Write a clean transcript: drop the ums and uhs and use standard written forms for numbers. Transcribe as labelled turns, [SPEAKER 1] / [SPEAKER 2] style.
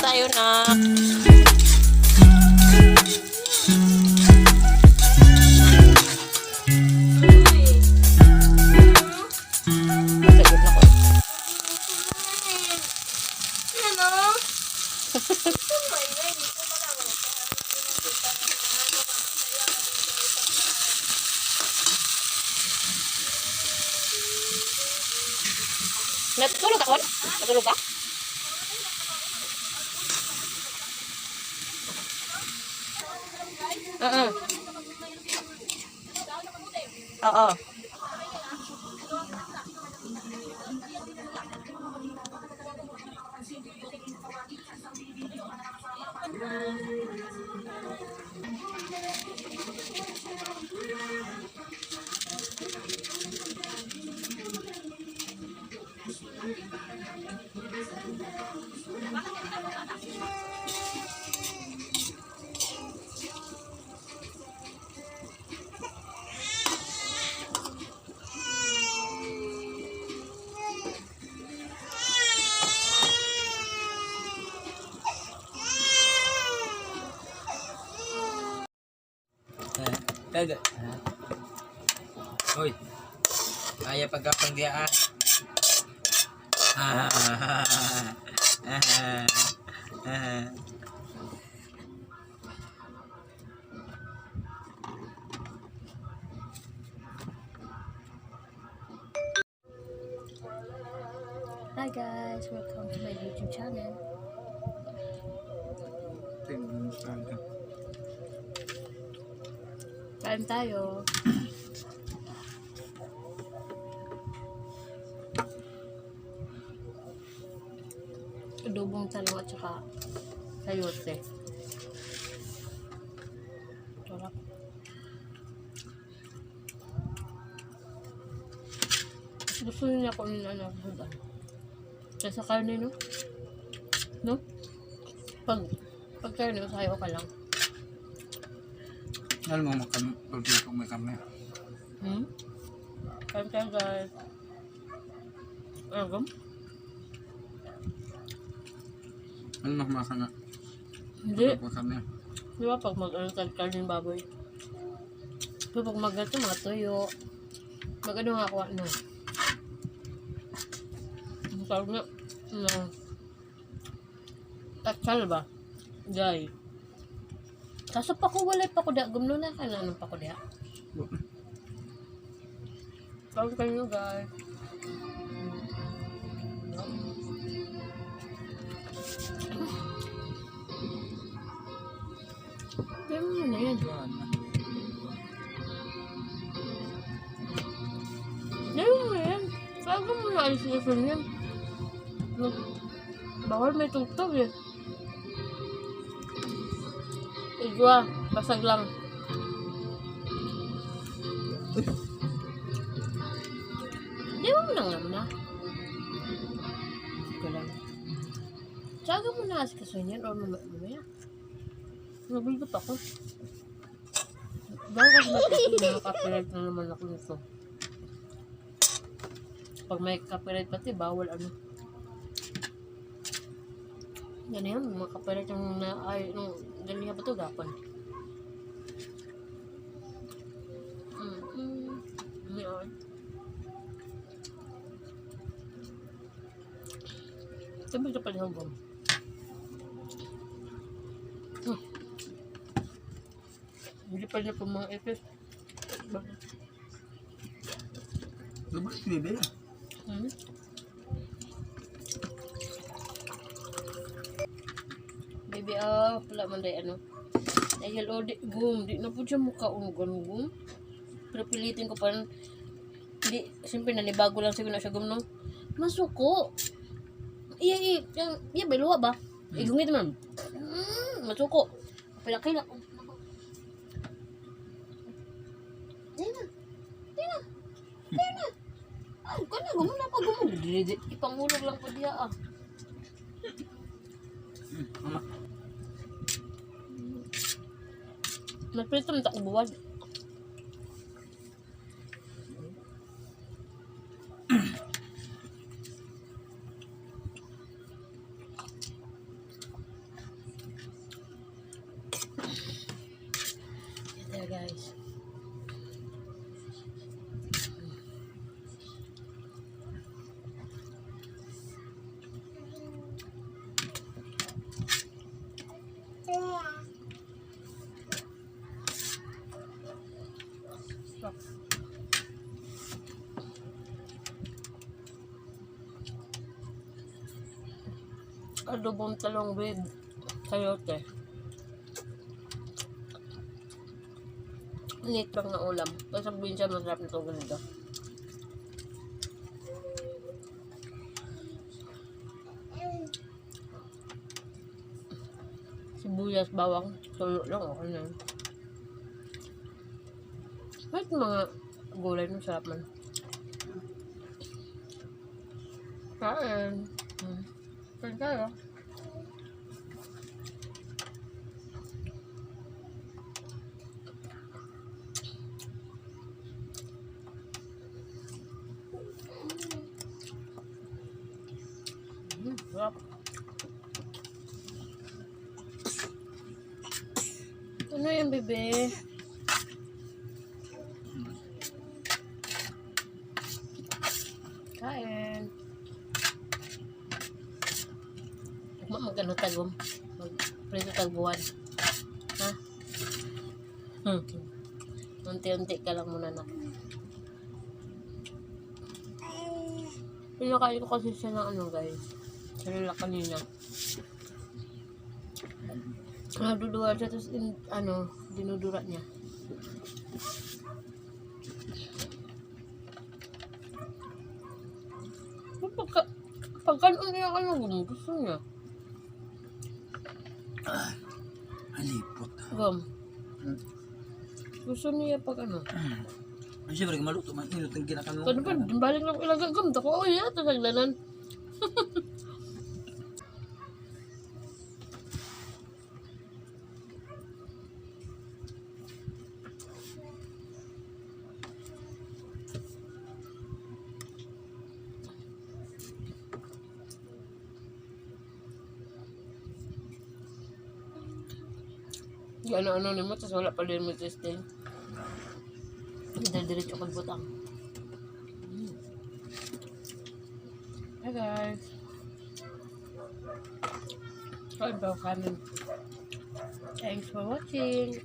[SPEAKER 1] tayo na. Masagot na ko. Natulog ka, Kon? Natulog ka? Oo.
[SPEAKER 2] Tada. Hoy. Kaya pagkapang dia ah.
[SPEAKER 1] Hi guys, welcome to my YouTube channel. Kain tayo. Adobong talong at saka sayote. Sarap. Gusto niya ako ng ano, sa karne, no? No? Pag karne, sayo ka lang.
[SPEAKER 2] Alam mo pagpipig may kami.
[SPEAKER 1] Kain tayo guys. Agam?
[SPEAKER 2] Ano na kumaka na?
[SPEAKER 1] Hindi.
[SPEAKER 2] Kami.
[SPEAKER 1] Di ba pag karne ng baboy? Di ba pag magato, mga tuyo. Magano nga ako, ano? Ang tawag na, taksal ba? Jay. Kaso pa ko walay pa ko da. Gumno na ka na anong pa ko da. Tawag kayo guys. Pero mo na yan. Pero mo na yan. Sabi mo na ayos-ayosan yan. Bawal may tugtog eh. Igwa, basag lang. Di mo na nga na. Sige lang. Tsaga mo na kasi kaso yan or mamaya. Nabigot ako. Dahil kasi nakaka-copyright na naman ako nito. Pag may copyright pati, bawal ano. Yan yan, mga copyright yung ganyan ba ito gapon. Ngayon. Sabi ka pa niya hanggang. Hindi pa niya pa mga epis.
[SPEAKER 2] Lubos bebe.
[SPEAKER 1] Baby, pala man day ano. Dahil di na po siya mukha gum. Pero pilitin ko pa, hindi, siyempre nanibago lang sabi na siya gum, no? Masuko. Iya, beluwa ba? Igungit man. Masuko. Palaki na. Tina. Ay, kanya, gumula pa, ipangulog lang po diya, ah. Nagprito na takong buwad. adobong talong with sayote. Neat lang na ulam. Tapos sabihin siya, masarap na ito ganito. Sibuyas, bawang, tulo lang, okay na yun. Kahit mga gulay, masarap man. Kain. Kain tayo. Sarap. Ano yan, bebe? Kain. Magano tagom. Magprito tagbuhan. Ha? Unti-unti ka lang muna na. Pinakain ko kasi siya ng ano guys. Salila kanina. Naduduwa siya tapos dinudura niya. Pagkanon niya gusto niya.
[SPEAKER 2] Alipot.
[SPEAKER 1] Gum. Gusto niya pag ano.
[SPEAKER 2] Ay, siyempre, maluto man. Inot ang ginakanong.
[SPEAKER 1] Ano ba? Balik lang ilang gagam. Tako, ya. Tasaglanan. Ano-ano ni mo, tapos wala pa din mo testing. Diretso kag butang. Hi guys. Kain ba kanin? Thanks for watching.